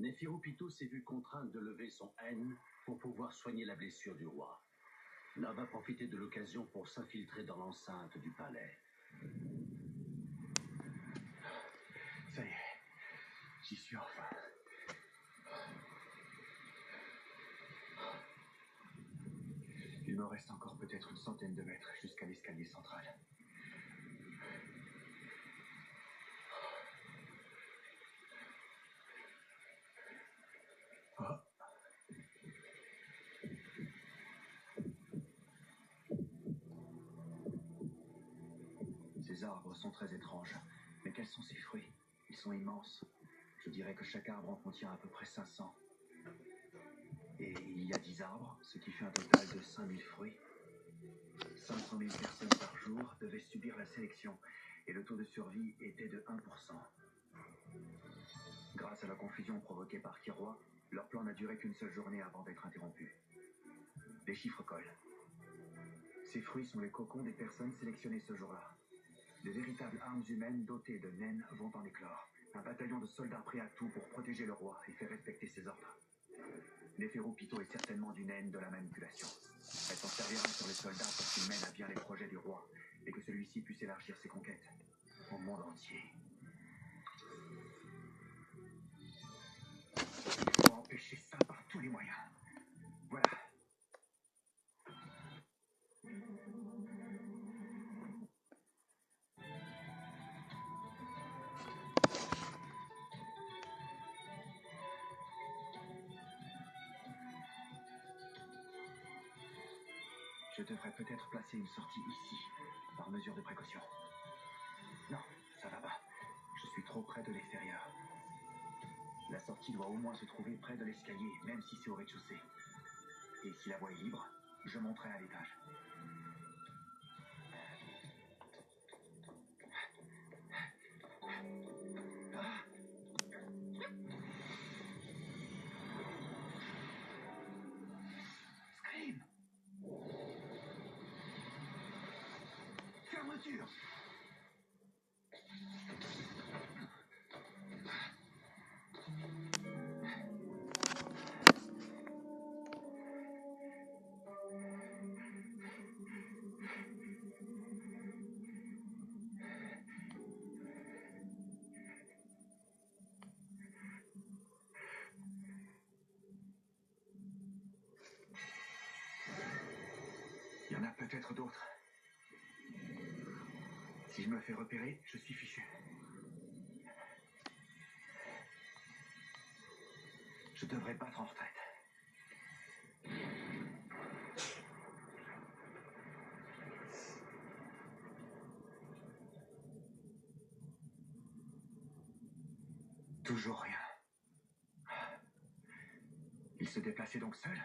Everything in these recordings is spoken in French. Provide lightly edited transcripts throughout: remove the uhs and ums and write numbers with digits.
Neferupito s'est vu contrainte de lever son haine pour pouvoir soigner la blessure du roi. Nob a profité de l'occasion pour s'infiltrer dans l'enceinte du palais. Ça y est, j'y suis enfin. Il me reste encore peut-être une centaine de mètres jusqu'à l'escalier central. Oh. Ces arbres sont très étranges. Mais quels sont ces fruits? Ils sont immenses. Je dirais que chaque arbre en contient à peu près 500. Et il y a 10 arbres, ce qui fait un total de 5000 fruits. 500 000 personnes par jour devaient subir la sélection, et le taux de survie était de 1%. Grâce à la confusion provoquée par Kiroa, leur plan n'a duré qu'une seule journée avant d'être interrompu. Les chiffres collent. Ces fruits sont les cocons des personnes sélectionnées ce jour-là. De véritables armes humaines dotées de naines vont en éclore. Un bataillon de soldats prêts à tout pour protéger le roi et faire respecter ses ordres. Neferupito est certainement d'une naine de la manipulation. Elle s'en servira sur les soldats pour qu'ils mènent à bien les projets du roi et que celui-ci puisse élargir ses conquêtes au monde entier. Il faut empêcher ça par tous les moyens. Voilà. Je devrais peut-être placer une sortie ici, par mesure de précaution. Non, ça va pas. Je suis trop près de l'extérieur. La sortie doit au moins se trouver près de l'escalier, même si c'est au rez-de-chaussée. Et si la voie est libre, je monterai à l'étage. Scream! Fermeture! Il y en a peut-être d'autres. Si je me fais repérer, je suis fichu. Je devrais battre en retraite. Toujours rien. Il se déplaçait donc seul?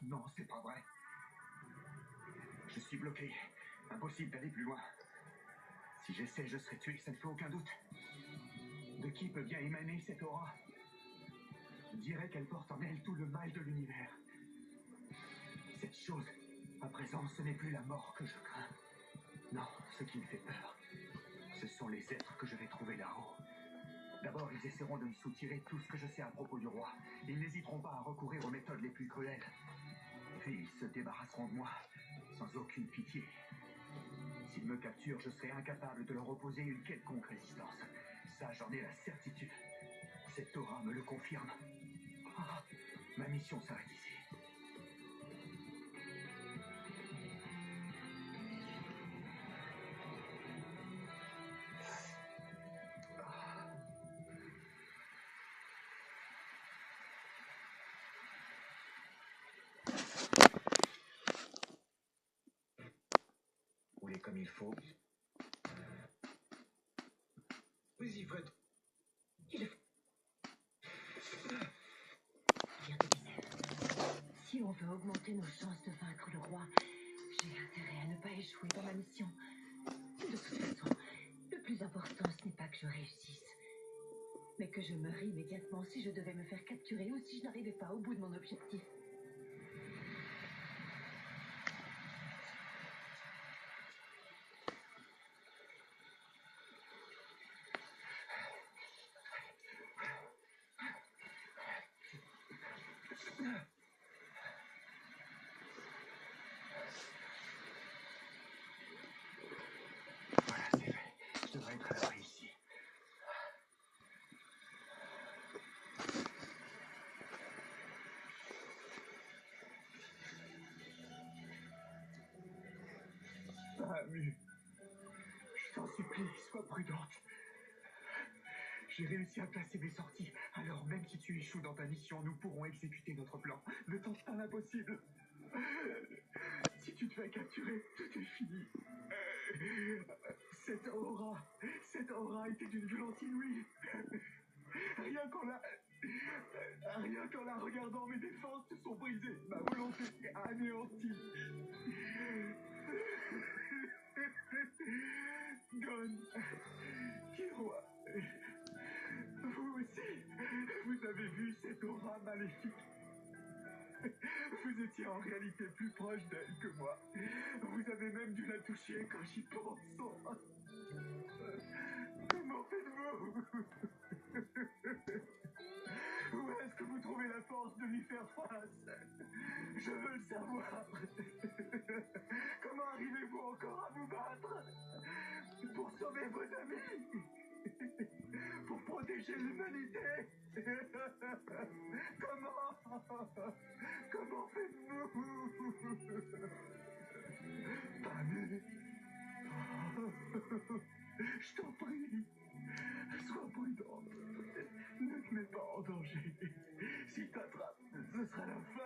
Non, c'est pas vrai. Je suis bloqué. Impossible d'aller plus loin. Si j'essaie, je serai tué, ça ne fait aucun doute. De qui peut bien émaner cette aura? Je dirais qu'elle porte en elle tout le mal de l'univers. Cette chose, à présent, ce n'est plus la mort que je crains. Non, ce qui me fait peur, ce sont les êtres que je vais trouver là-haut. D'abord, ils essaieront de me soutirer tout ce que je sais à propos du roi. Ils n'hésiteront pas à recourir aux méthodes les plus cruelles. Puis ils se débarrasseront de moi, sans aucune pitié. S'ils me capturent, je serai incapable de leur opposer une quelconque résistance. Ça, j'en ai la certitude. Cette aura me le confirme. Ah, ma mission s'arrête ici. comme il faut. Vas-y, Fred. Bien de misère. Si on veut augmenter nos chances de vaincre le roi, j'ai intérêt à ne pas échouer dans ma mission. De toute façon, le plus important, ce n'est pas que je réussisse, mais que je meure immédiatement si je devais me faire capturer ou si je n'arrivais pas au bout de mon objectif. Voilà, c'est fait. Je devrais être à l'abri ici. Amy, je t'en supplie, sois prudente. J'ai réussi à placer mes sorties. Alors même si tu échoues dans ta mission, nous pourrons exécuter notre plan. Ne tente pas l'impossible. Si tu te fais capturer, tout est fini. Cette aura était d'une violence inouïe. Rien qu'en la regardant, mes défenses se sont brisées. Ma volonté est anéantie. Gon, Killua, vous aussi, vous avez vu cette aura maléfique. Vous étiez en réalité plus proche d'elle que moi. Vous avez même dû la toucher quand j'y pense. Comment faites-vous? Où est-ce que vous trouvez la force de lui faire face? Je veux le savoir. Comment arrivez-vous encore à vous battre? Pour sauver vos amis? Pour protéger l'humanité? Comment faites-vous? Amy, je t'en prie, sois prudente. Ne te mets pas en danger. Si t'attrapes, ce sera la fin.